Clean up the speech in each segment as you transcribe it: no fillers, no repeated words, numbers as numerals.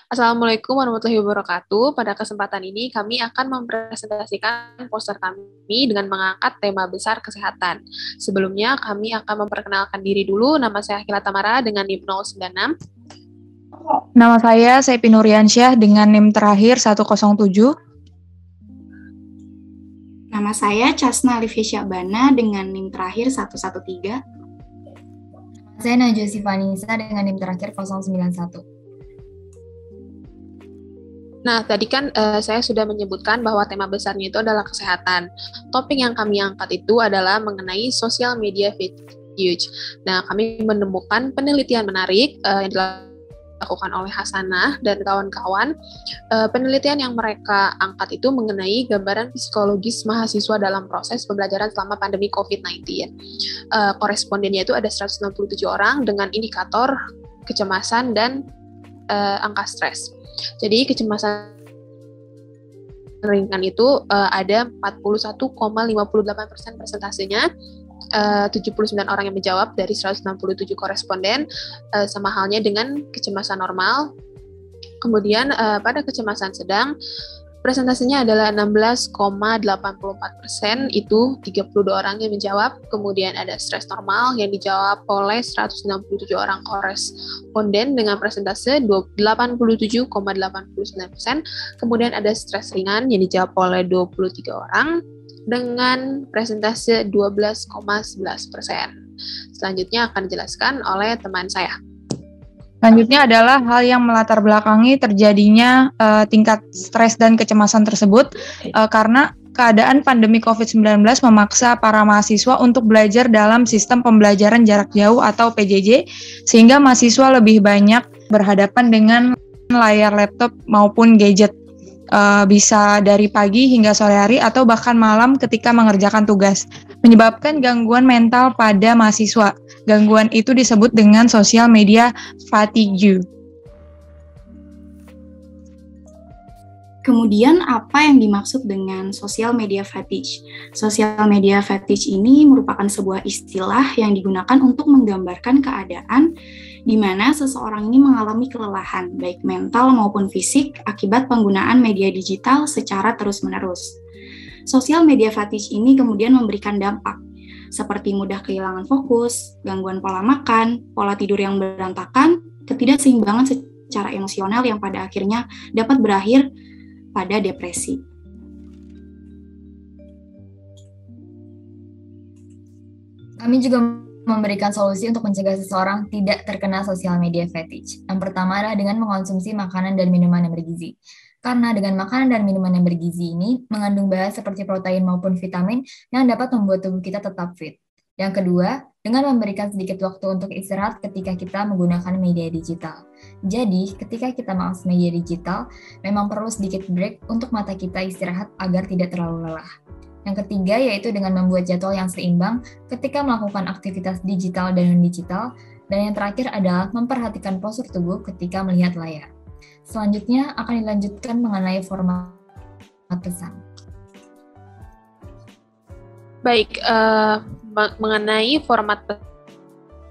Assalamualaikum warahmatullahi wabarakatuh. Pada kesempatan ini kami akan mempresentasikan poster kami dengan mengangkat tema besar kesehatan. Sebelumnya kami akan memperkenalkan diri dulu. Nama saya Akila Tamara dengan NIM 096. Nama saya Seppi Nuriansyah dengan NIM terakhir 107. Nama saya Chasna Alifia Syabana dengan NIM terakhir 113. Saya Najwa Sivanisa dengan NIM terakhir 091. Nah, tadi kan saya sudah menyebutkan bahwa tema besarnya itu adalah kesehatan. Topik yang kami angkat itu adalah mengenai social media fatigue. Nah, kami menemukan penelitian menarik yang dilakukan oleh Hasanah dan kawan-kawan. Penelitian yang mereka angkat itu mengenai gambaran psikologis mahasiswa dalam proses pembelajaran selama pandemi COVID-19. Korespondennya itu ada 167 orang dengan indikator kecemasan dan angka stres. Jadi kecemasan ringan itu ada 41,58% persentasenya, 79 orang yang menjawab dari 167 koresponden, sama halnya dengan kecemasan normal. Kemudian pada kecemasan sedang, presentasinya adalah 16,84%, itu 32 orang yang menjawab. Kemudian ada stres normal yang dijawab oleh 167 orang koresponden dengan presentase 87,89%. Kemudian ada stres ringan yang dijawab oleh 23 orang dengan presentase 12,11%. Selanjutnya akan dijelaskan oleh teman saya. Selanjutnya adalah hal yang melatar belakangi terjadinya tingkat stres dan kecemasan tersebut karena keadaan pandemi COVID-19 memaksa para mahasiswa untuk belajar dalam sistem pembelajaran jarak jauh atau PJJ, sehingga mahasiswa lebih banyak berhadapan dengan layar laptop maupun gadget, bisa dari pagi hingga sore hari atau bahkan malam ketika mengerjakan tugas, menyebabkan gangguan mental pada mahasiswa. Gangguan itu disebut dengan social media fatigue. Kemudian apa yang dimaksud dengan social media fatigue? Social media fatigue ini merupakan sebuah istilah yang digunakan untuk menggambarkan keadaan di mana seseorang ini mengalami kelelahan, baik mental maupun fisik, akibat penggunaan media digital secara terus-menerus. Social media fatigue ini kemudian memberikan dampak, seperti mudah kehilangan fokus, gangguan pola makan, pola tidur yang berantakan, ketidakseimbangan secara emosional yang pada akhirnya dapat berakhir pada depresi. Kami juga memberikan solusi untuk mencegah seseorang tidak terkena social media fatigue. Yang pertama adalah dengan mengonsumsi makanan dan minuman yang bergizi. Karena dengan makanan dan minuman yang bergizi ini mengandung bahan seperti protein maupun vitamin yang dapat membuat tubuh kita tetap fit. Yang kedua, dengan memberikan sedikit waktu untuk istirahat ketika kita menggunakan media digital. Jadi, ketika kita mengakses media digital, memang perlu sedikit break untuk mata kita istirahat agar tidak terlalu lelah. Yang ketiga, yaitu dengan membuat jadwal yang seimbang ketika melakukan aktivitas digital dan non-digital. Dan yang terakhir adalah memperhatikan postur tubuh ketika melihat layar. Selanjutnya akan dilanjutkan mengenai format pesan. Baik, mengenai format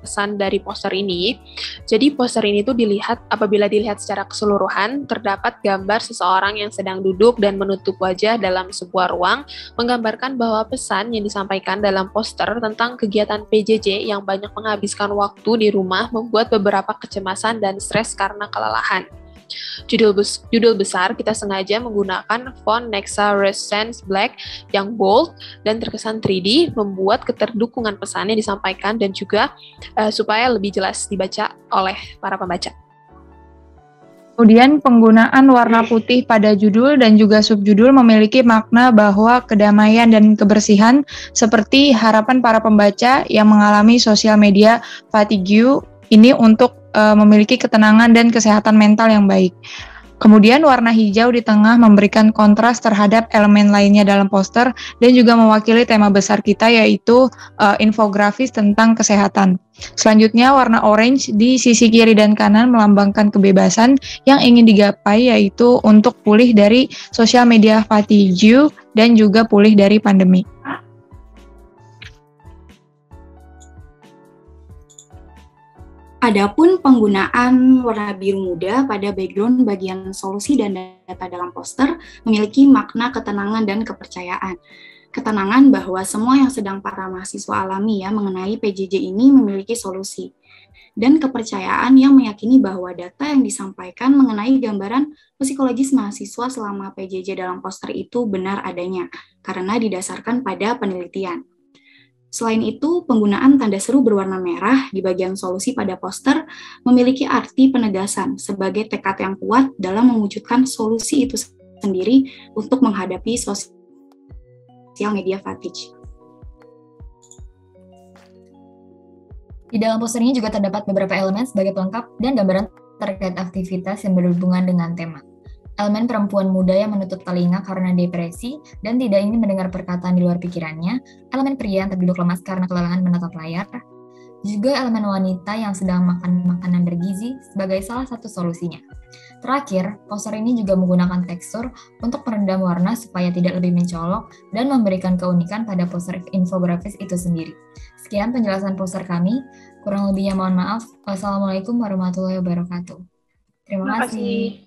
pesan dari poster ini, jadi poster ini tuh apabila dilihat secara keseluruhan, terdapat gambar seseorang yang sedang duduk dan menutup wajah dalam sebuah ruang, menggambarkan bahwa pesan yang disampaikan dalam poster tentang kegiatan PJJ yang banyak menghabiskan waktu di rumah membuat beberapa kecemasan dan stres karena kelelahan. Judul besar kita sengaja menggunakan font Nexa Resence Black yang bold dan terkesan 3D, membuat keterdukungan pesannya disampaikan dan juga supaya lebih jelas dibaca oleh para pembaca. Kemudian penggunaan warna putih pada judul dan juga subjudul memiliki makna bahwa kedamaian dan kebersihan seperti harapan para pembaca yang mengalami social media fatigue ini untuk memiliki ketenangan dan kesehatan mental yang baik. Kemudian warna hijau di tengah memberikan kontras terhadap elemen lainnya dalam poster dan juga mewakili tema besar kita, yaitu infografis tentang kesehatan. Selanjutnya warna orange di sisi kiri dan kanan melambangkan kebebasan yang ingin digapai, yaitu untuk pulih dari social media fatigue dan juga pulih dari pandemi. Adapun penggunaan warna biru muda pada background bagian solusi dan data dalam poster memiliki makna ketenangan dan kepercayaan. Ketenangan bahwa semua yang sedang para mahasiswa alami ya mengenai PJJ ini memiliki solusi. Dan kepercayaan yang meyakini bahwa data yang disampaikan mengenai gambaran psikologis mahasiswa selama PJJ dalam poster itu benar adanya, karena didasarkan pada penelitian. Selain itu, penggunaan tanda seru berwarna merah di bagian solusi pada poster memiliki arti penegasan sebagai tekad yang kuat dalam mewujudkan solusi itu sendiri untuk menghadapi sosial media fatigue. Di dalam poster ini juga terdapat beberapa elemen sebagai pelengkap dan gambaran terkait aktivitas yang berhubungan dengan tema. Elemen perempuan muda yang menutup telinga karena depresi dan tidak ingin mendengar perkataan di luar pikirannya, elemen pria yang terduduk lemas karena kelelahan menatap layar, juga elemen wanita yang sedang makan makanan bergizi sebagai salah satu solusinya. Terakhir, poster ini juga menggunakan tekstur untuk meredam warna supaya tidak lebih mencolok dan memberikan keunikan pada poster infografis itu sendiri. Sekian penjelasan poster kami. Kurang lebihnya mohon maaf. Wassalamualaikum warahmatullahi wabarakatuh. Terima kasih.